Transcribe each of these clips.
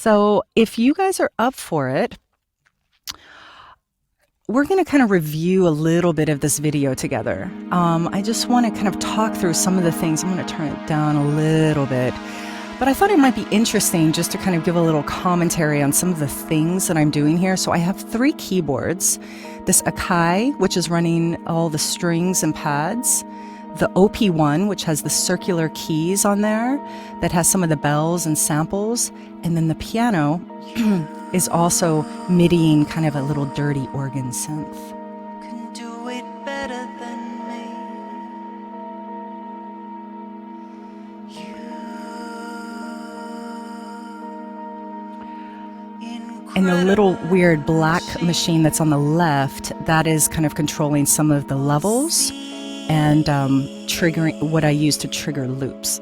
So if you guys are up for it, we're going to kind of review a little bit of this video together. I just want to kind of talk through some of the things. I'm going to turn it down a little bit. But I thought it might be interesting just to kind of give a little commentary on some of the things that I'm doing here. So I have 3 keyboards. This Akai, which is running all the strings and pads. The OP1, which has the circular keys on there, that has some of the bells and samples. And then the piano is also MIDIing kind of a little dirty organ synth. Can do it better than me. And the little weird black machine that's on the left, that is kind of controlling some of the levels and triggering what I use to trigger loops.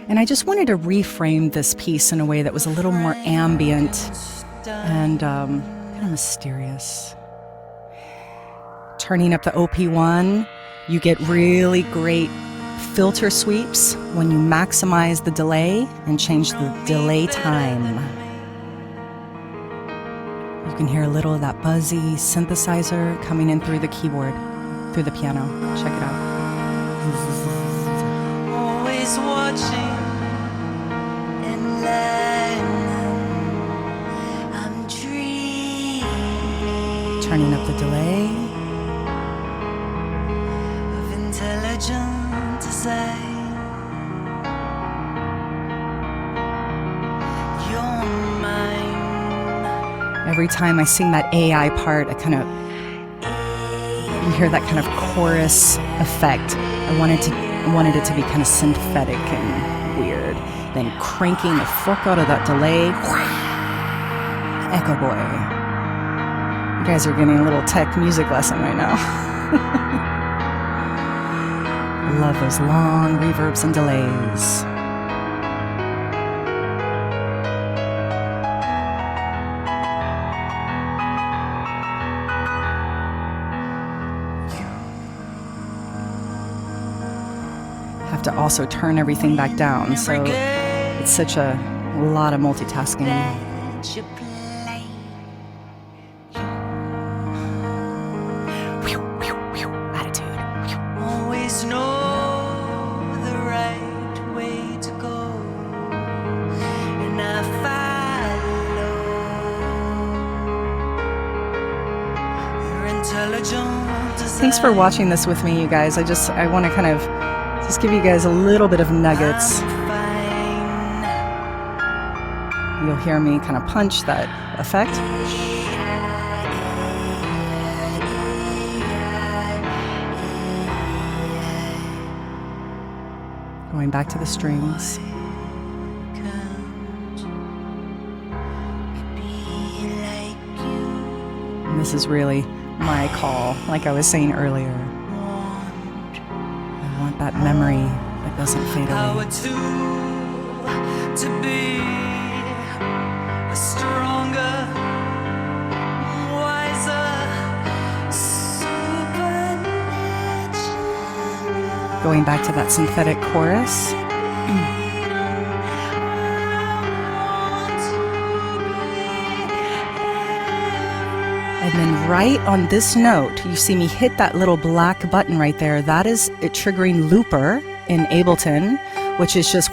And I just wanted to reframe this piece in a way that was a little more ambient and kind of mysterious. Turning up the OP1, you get really great filter sweeps when you maximize the delay and change the delay time. You can hear a little of that buzzy synthesizer coming in through the keyboard, through the piano. Check it out. Always watching and learning. I'm dreaming. Turning up the delay. Of intelligent design. You're mine. Every time I sing that AI part, I kind of, you hear that kind of chorus effect. I wanted it to be kind of synthetic and weird. Then cranking the fuck out of that delay. Echo Boy. You guys are getting a little tech music lesson right now. Love those long reverbs and delays. Have to also turn everything back down, so it's such a lot of multitasking. Attitude. Always know the right way to go, and I follow your intelligent design. Thanks for watching this with me, you guys. I want to kind of just give you guys a little bit of nuggets. You'll hear me kind of punch that effect. Going back to the strings. And this is really my call, like I was saying earlier. I want that memory that doesn't fade away. To be a stronger, wiser, supernatural. Going back to that synthetic chorus. And then right on this note, you see me hit that little black button right there. That is it triggering Looper in Ableton, which is just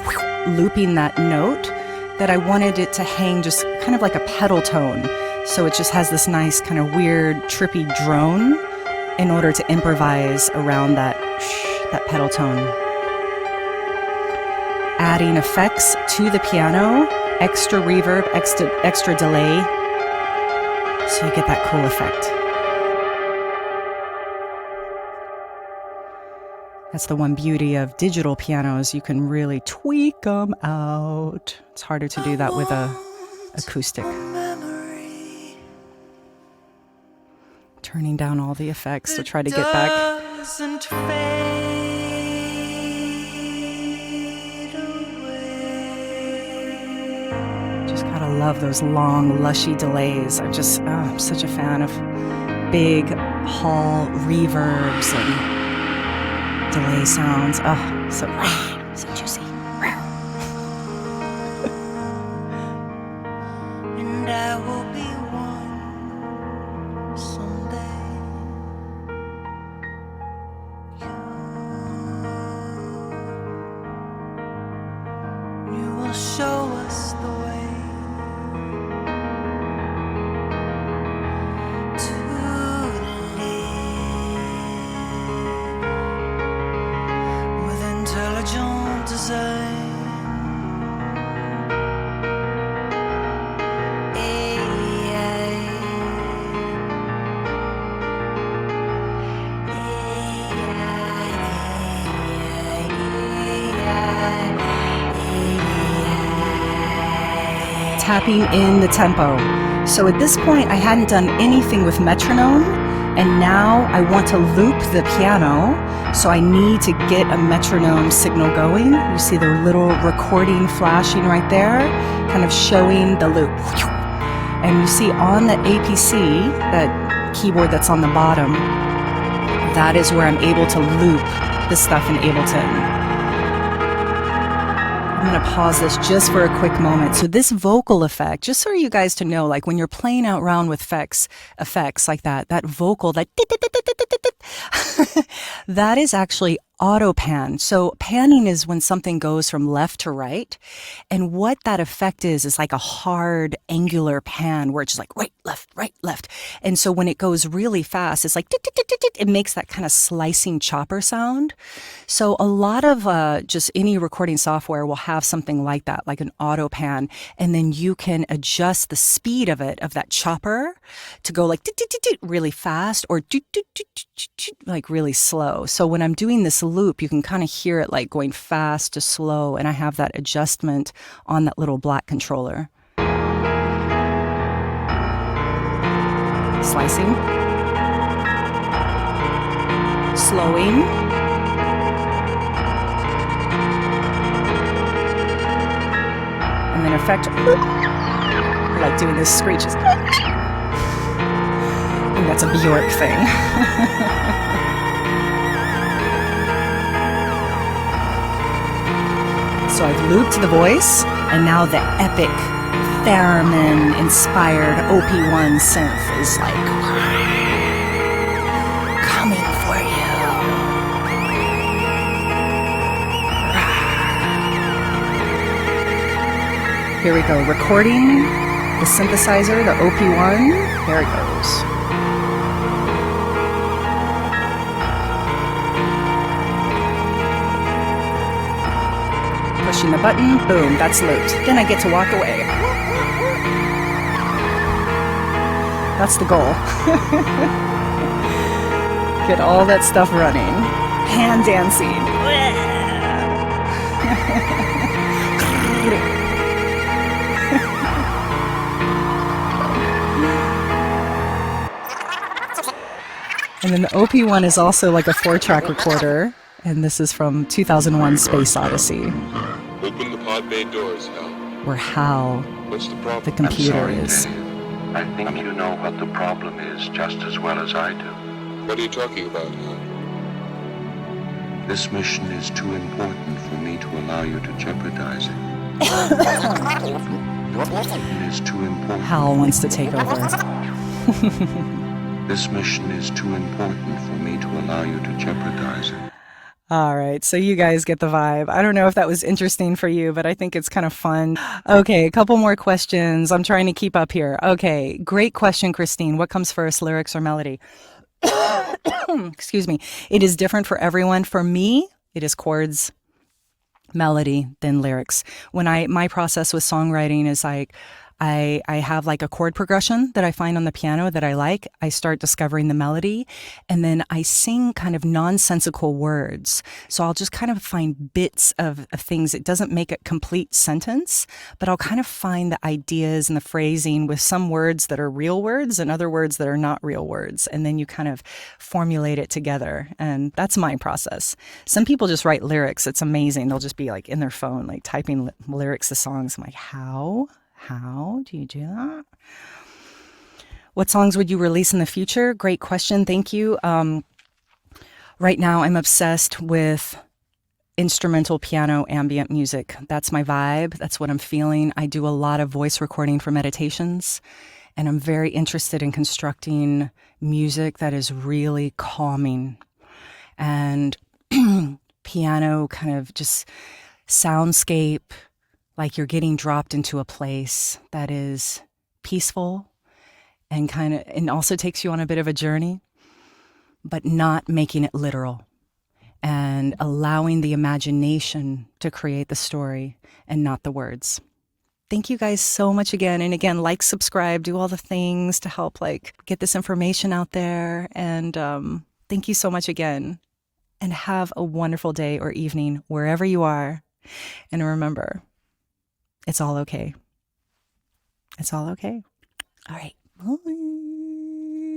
looping that note that I wanted it to hang just kind of like a pedal tone. So it just has this nice kind of weird, trippy drone in order to improvise around that pedal tone. Adding effects to the piano, extra reverb, extra delay, so you get that cool effect. That's the one beauty of digital pianos. You can really tweak them out. It's harder to do that with a acoustic. Turning down all the effects to try to get back. Just gotta love those long, lushy delays. I'm such a fan of big hall reverbs and delay sounds. Oh, so juicy. will show us the way to live with intelligent design. Tapping in the tempo. So at this point, I hadn't done anything with metronome, and now I want to loop the piano, so I need to get a metronome signal going. You see the little recording flashing right there, kind of showing the loop. And you see on the APC, that keyboard that's on the bottom, that is where I'm able to loop the stuff in Ableton. I'm going to pause this just for a quick moment. So this vocal effect, just so you guys to know, like when you're playing out around with effects like that vocal, that that is actually auto pan. So panning is when something goes from left to right. And what that effect is like a hard angular pan where it's just like right, left. And so when it goes really fast, it's like, it makes that kind of slicing chopper sound. So a lot of just any recording software will have something like that, like an auto pan. And then you can adjust the speed of it, of that chopper, to go like really fast or like really slow. So when I'm doing this loop, you can kind of hear it like going fast to slow, and I have that adjustment on that little black controller. Slicing, slowing, and then effect, I like doing this screeches. I think that's a Bjork thing. So I've looped the voice, and now the epic theremin inspired OP1 synth is like coming for you. Here we go, recording the synthesizer, the OP1. There it goes. Pushing the button, boom, that's looped. Then I get to walk away. That's the goal. Get all that stuff running. Hand dancing. And then the OP1 is also like a 4-track recorder. And this is from 2001 Space Odyssey. Open the pod bay doors, Hal. Where Hal, What's the problem? the computer, I'm sorry, is. Dave. I think you know what the problem is just as well as I do. What are you talking about, Hal? This mission is too important for me to allow you to jeopardize it. It is too important. Hal wants to take over. This mission is too important for me to allow you to jeopardize it. All right, so you guys get the vibe. I don't know if that was interesting for you, but I think it's kind of fun. Okay, a couple more questions. I'm trying to keep up here. Okay, great question, Christine. What comes first, lyrics or melody? Excuse me. It is different for everyone. For me, it is chords, melody, then lyrics. When my process with songwriting is like, I have like a chord progression that I find on the piano that I like. I start discovering the melody, and then I sing kind of nonsensical words. So I'll just kind of find bits of things. It doesn't make a complete sentence, but I'll kind of find the ideas and the phrasing with some words that are real words and other words that are not real words. And then you kind of formulate it together. And that's my process. Some people just write lyrics. It's amazing. They'll just be like in their phone, like typing lyrics to songs. I'm like, how? How do you do that? What songs would you release in the future? Great question. Thank you. Right now, I'm obsessed with instrumental piano ambient music. That's my vibe. That's what I'm feeling. I do a lot of voice recording for meditations, and I'm very interested in constructing music that is really calming and piano kind of just soundscape, like you're getting dropped into a place that is peaceful and and also takes you on a bit of a journey, but not making it literal and allowing the imagination to create the story and not the words. Thank you guys so much again. And again, like, subscribe, do all the things to help like get this information out there. And thank you so much again. And have a wonderful day or evening wherever you are. And remember, it's all okay. It's all okay. All right. Bye.